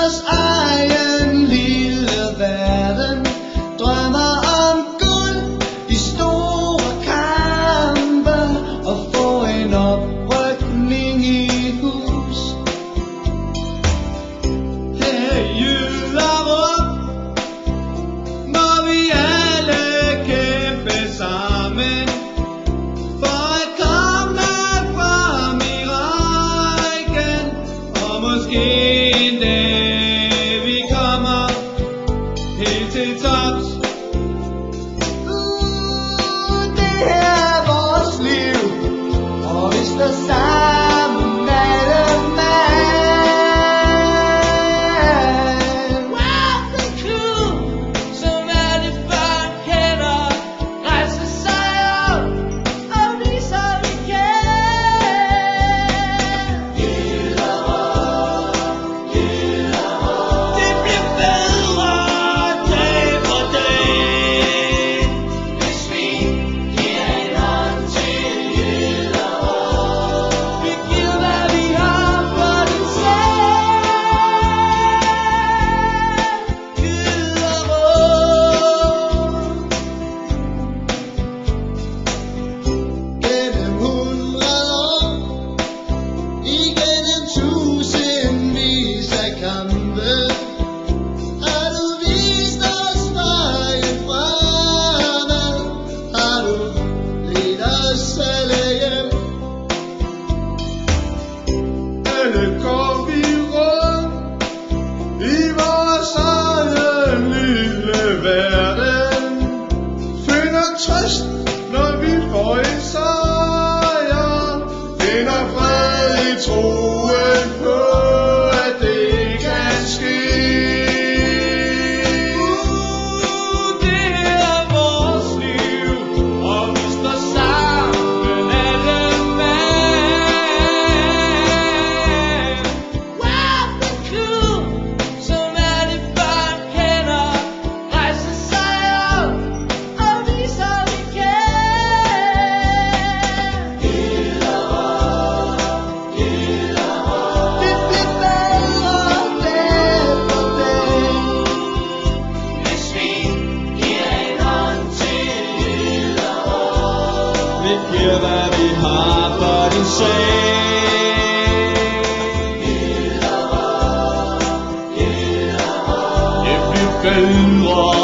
vores egen lille verden. Drømmer om guld i store kampe og få en oprykning i hus. Her i Jyllerup må vi alle kæmpe sammen for at komme frem i rækken, og måske en dag vi kommer helt til tops. Det her er vores liv, og vi står sammen alle mand. Wow, the crew, som alle børn kender, rejser sig op og viser vi kan. Jyllerup, Jyllerup, Det bliver bedre dag for dag, hvis vi giver en hånd til Jyllerup. vi giver hvad vi har for den sag. Gennem 100 år, igennem tusindvis af kampe, har du vist os vejen fremad. Har du ledt os alle hjem. Alle går vi rundt i vores egen lille verden, finder trøst, når vi får en sejr, finder fred i troen på, at det kan ske. Det er vores liv, og vi står sammen alle mand. Wow, the crew, som alle børn kender, rejser sig op og viser vi kan. Jyllerup, Jyllerup, det bliver bedre dag for dag, hvis vi giver en hånd til Jyllerup. Vi giver hvad vi har for din sag. Jyllerup, Jyllerup, Det bliver bedre